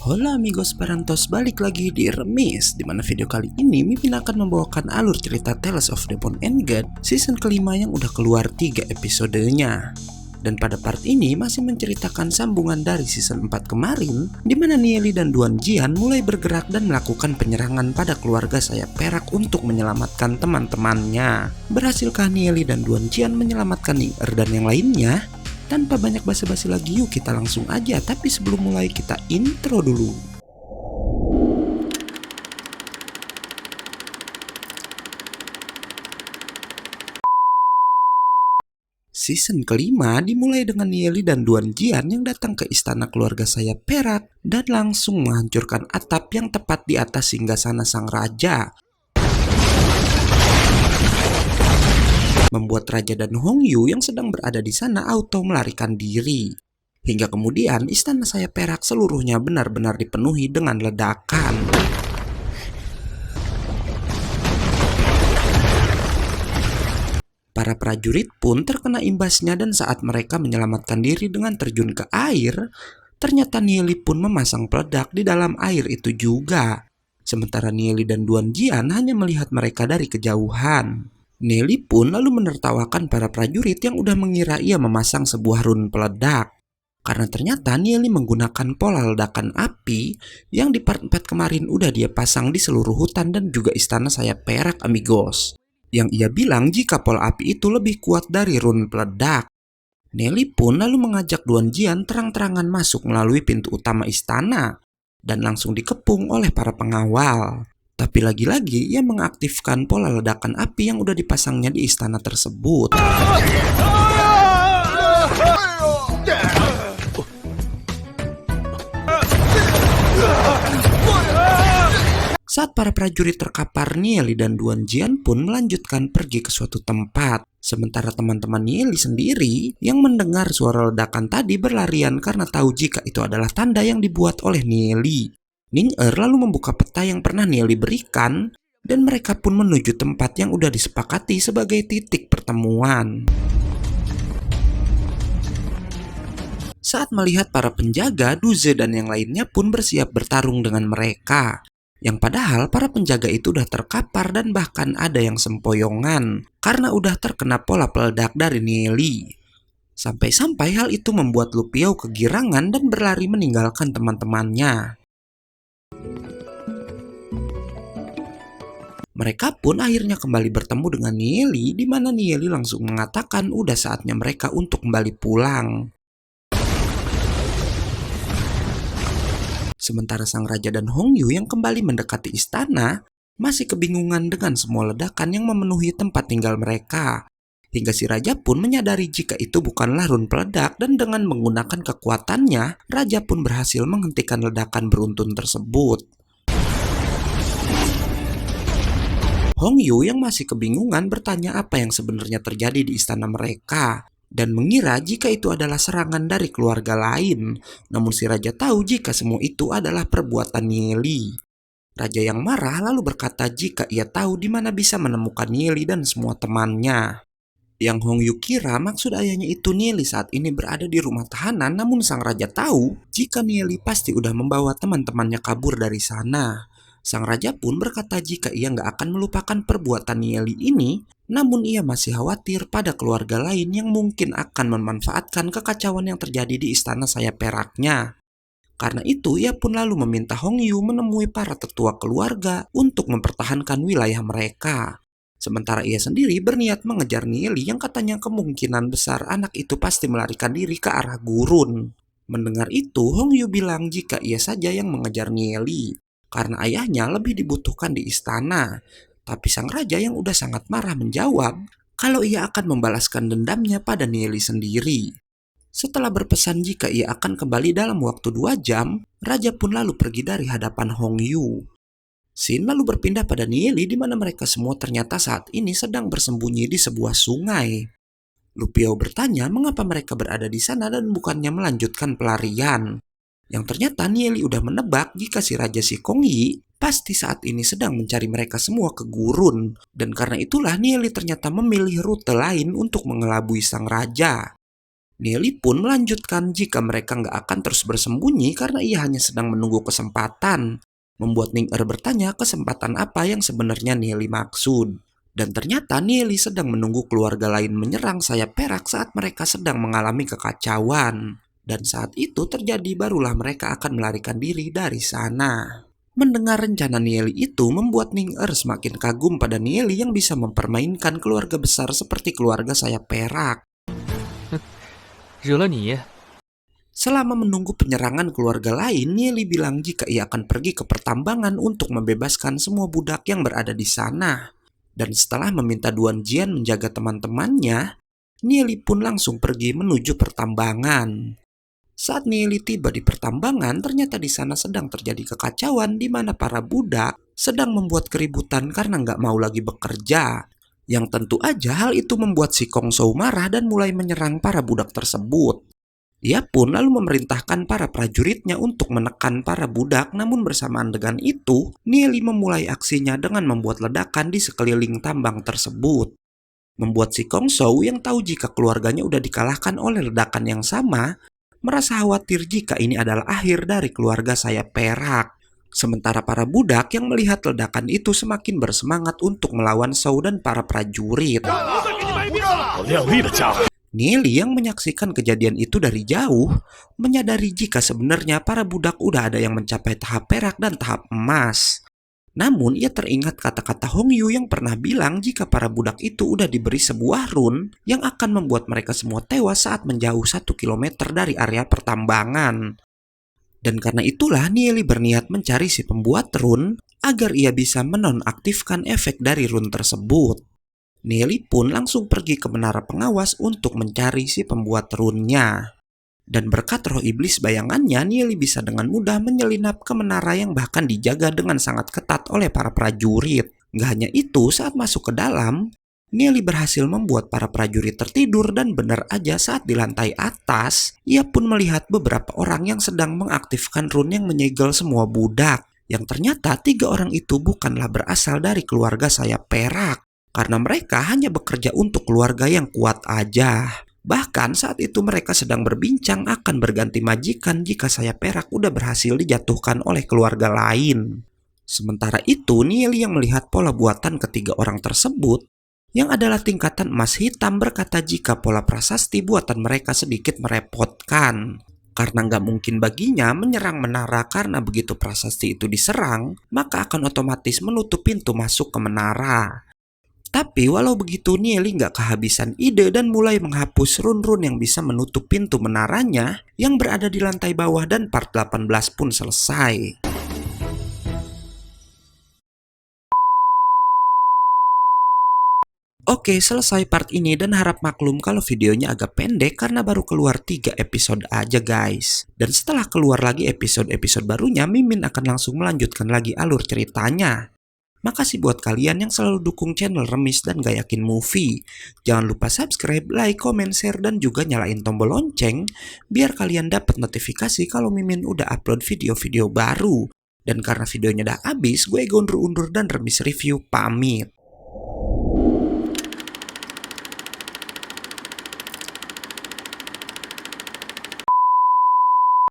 Hola amigos Parantos, balik lagi di Remis, dimana video kali ini Mimin akan membawakan alur cerita Tales of Demon and God season kelima yang udah keluar 3 episodenya. Dan pada part ini masih menceritakan sambungan dari season 4 kemarin, dimana Nieli dan Duan Jian mulai bergerak dan melakukan penyerangan pada keluarga Sayap Perak untuk menyelamatkan teman-temannya. Berhasilkah Nieli dan Duan Jian menyelamatkan Ning Er dan yang lainnya? Tanpa banyak basa-basi lagi, yuk kita langsung aja. Tapi sebelum mulai kita intro dulu. Season kelima dimulai dengan Nieli dan Duan Jian yang datang ke istana keluarga Sayap Perak dan langsung menghancurkan atap yang tepat di atas singgasana sang raja, membuat Raja dan Hong Yu yang sedang berada di sana auto melarikan diri. Hingga kemudian istana Sayap Perak seluruhnya benar-benar dipenuhi dengan ledakan. Para prajurit pun terkena imbasnya dan saat mereka menyelamatkan diri dengan terjun ke air, ternyata Nieli pun memasang peledak di dalam air itu juga. Sementara Nieli dan Duan Jian hanya melihat mereka dari kejauhan. Nieli pun lalu menertawakan para prajurit yang udah mengira ia memasang sebuah rune peledak. Karena ternyata Nieli menggunakan pola ledakan api yang di part 4 kemarin udah dia pasang di seluruh hutan dan juga istana Sayap Perak amigos. Yang ia bilang jika pola api itu lebih kuat dari rune peledak. Nieli pun lalu mengajak Duan Jian terang-terangan masuk melalui pintu utama istana dan langsung dikepung oleh para pengawal. Tapi lagi-lagi ia mengaktifkan pola ledakan api yang udah dipasangnya di istana tersebut. Saat para prajurit terkapar, Nieli dan Duan Jian pun melanjutkan pergi ke suatu tempat. Sementara teman-teman Nieli sendiri yang mendengar suara ledakan tadi berlarian karena tahu jika itu adalah tanda yang dibuat oleh Nieli. Ning Er lalu membuka peta yang pernah Nieli berikan dan mereka pun menuju tempat yang udah disepakati sebagai titik pertemuan. Saat melihat para penjaga, Duze dan yang lainnya pun bersiap bertarung dengan mereka. Yang padahal para penjaga itu udah terkapar dan bahkan ada yang sempoyongan karena udah terkena pola peledak dari Nieli. Sampai-sampai hal itu membuat Lu Piao kegirangan dan berlari meninggalkan teman-temannya. Mereka pun akhirnya kembali bertemu dengan Nieli, di mana Nieli langsung mengatakan udah saatnya mereka untuk kembali pulang. Sementara sang raja dan Hong Yu yang kembali mendekati istana masih kebingungan dengan semua ledakan yang memenuhi tempat tinggal mereka. Hingga si raja pun menyadari jika itu bukanlah rune peledak dan dengan menggunakan kekuatannya, raja pun berhasil menghentikan ledakan beruntun tersebut. Hong Yu yang masih kebingungan bertanya apa yang sebenarnya terjadi di istana mereka dan mengira jika itu adalah serangan dari keluarga lain. Namun si raja tahu jika semua itu adalah perbuatan Nieli. Raja yang marah lalu berkata jika ia tahu di mana bisa menemukan Nieli dan semua temannya. Yang Hong Yu kira maksud ayahnya itu Nieli saat ini berada di rumah tahanan, namun sang raja tahu jika Nieli pasti udah membawa teman-temannya kabur dari sana. Sang raja pun berkata jika ia nggak akan melupakan perbuatan Nieli ini, namun ia masih khawatir pada keluarga lain yang mungkin akan memanfaatkan kekacauan yang terjadi di istana Sayap Peraknya. Karena itu, ia pun lalu meminta Hong Yu menemui para tetua keluarga untuk mempertahankan wilayah mereka. Sementara ia sendiri berniat mengejar Nieli yang katanya kemungkinan besar anak itu pasti melarikan diri ke arah gurun. Mendengar itu, Hong Yu bilang jika ia saja yang mengejar Nieli, karena ayahnya lebih dibutuhkan di istana. Tapi sang raja yang udah sangat marah menjawab kalau ia akan membalaskan dendamnya pada Nieli sendiri. Setelah berpesan jika ia akan kembali dalam waktu 2 jam, raja pun lalu pergi dari hadapan Hong Yu. Scene lalu berpindah pada Nieli di mana mereka semua ternyata saat ini sedang bersembunyi di sebuah sungai. Lu Piao bertanya mengapa mereka berada di sana dan bukannya melanjutkan pelarian. Yang ternyata Nieli udah menebak jika si Raja Si Kong Yi pasti saat ini sedang mencari mereka semua ke gurun. Dan karena itulah Nieli ternyata memilih rute lain untuk mengelabui sang raja. Neely pun melanjutkan jika mereka nggak akan terus bersembunyi karena ia hanya sedang menunggu kesempatan. Membuat Ning-er bertanya kesempatan apa yang sebenarnya Neely maksud. Dan ternyata Neely sedang menunggu keluarga lain menyerang sayap perak saat mereka sedang mengalami kekacauan. Dan saat itu terjadi barulah mereka akan melarikan diri dari sana. Mendengar rencana Neely itu membuat Ning-er semakin kagum pada Neely yang bisa mempermainkan keluarga besar seperti keluarga sayap perak. 惹了你。 Selama menunggu penyerangan keluarga lain, Neely bilang jika ia akan pergi ke pertambangan untuk membebaskan semua budak yang berada di sana. Dan setelah meminta Duan Jian menjaga teman-temannya, Neely pun langsung pergi menuju pertambangan. Saat Neely tiba di pertambangan, ternyata di sana sedang terjadi kekacauan di mana para budak sedang membuat keributan karena nggak mau lagi bekerja. Yang tentu aja hal itu membuat si Kong Shou marah dan mulai menyerang para budak tersebut. Ia pun lalu memerintahkan para prajuritnya untuk menekan para budak, namun bersamaan dengan itu, Neely memulai aksinya dengan membuat ledakan di sekeliling tambang tersebut. Membuat si Kong Shou yang tahu jika keluarganya udah dikalahkan oleh ledakan yang sama, merasa khawatir jika ini adalah akhir dari keluarga sayap perak. Sementara para budak yang melihat ledakan itu semakin bersemangat untuk melawan Shou dan para prajurit. Neely yang menyaksikan kejadian itu dari jauh, menyadari jika sebenarnya para budak udah ada yang mencapai tahap perak dan tahap emas. Namun ia teringat kata-kata Hong Yu yang pernah bilang jika para budak itu udah diberi sebuah rune yang akan membuat mereka semua tewas saat menjauh 1 kilometer dari area pertambangan. Dan karena itulah Neely berniat mencari si pembuat rune agar ia bisa menonaktifkan efek dari rune tersebut. Neely pun langsung pergi ke menara pengawas untuk mencari si pembuat rune-nya. Dan berkat roh iblis bayangannya, Neely bisa dengan mudah menyelinap ke menara yang bahkan dijaga dengan sangat ketat oleh para prajurit. Gak hanya itu, saat masuk ke dalam, Neely berhasil membuat para prajurit tertidur dan benar aja saat di lantai atas, ia pun melihat beberapa orang yang sedang mengaktifkan rune yang menyegel semua budak. Yang ternyata 3 orang itu bukanlah berasal dari keluarga sayap perak, karena mereka hanya bekerja untuk keluarga yang kuat aja. Bahkan saat itu mereka sedang berbincang akan berganti majikan jika sayap perak udah berhasil dijatuhkan oleh keluarga lain. Sementara itu, Neely yang melihat pola buatan ketiga orang tersebut, yang adalah tingkatan emas hitam, berkata jika pola prasasti buatan mereka sedikit merepotkan. Karena nggak mungkin baginya menyerang menara karena begitu prasasti itu diserang, maka akan otomatis menutup pintu masuk ke menara. Tapi walau begitu, Neely nggak kehabisan ide dan mulai menghapus rune-rune yang bisa menutup pintu menaranya yang berada di lantai bawah dan part 18 pun selesai. Oke, selesai part ini dan harap maklum kalau videonya agak pendek karena baru keluar 3 episode aja guys. Dan setelah keluar lagi episode-episode barunya, Mimin akan langsung melanjutkan lagi alur ceritanya. Makasih buat kalian yang selalu dukung channel Remis dan Gak Yakin Movie. Jangan lupa subscribe, like, comment, share, dan juga nyalain tombol lonceng biar kalian dapat notifikasi kalau Mimin udah upload video-video baru. Dan karena videonya udah habis, gue Ega undur-undur dan Remis Review pamit.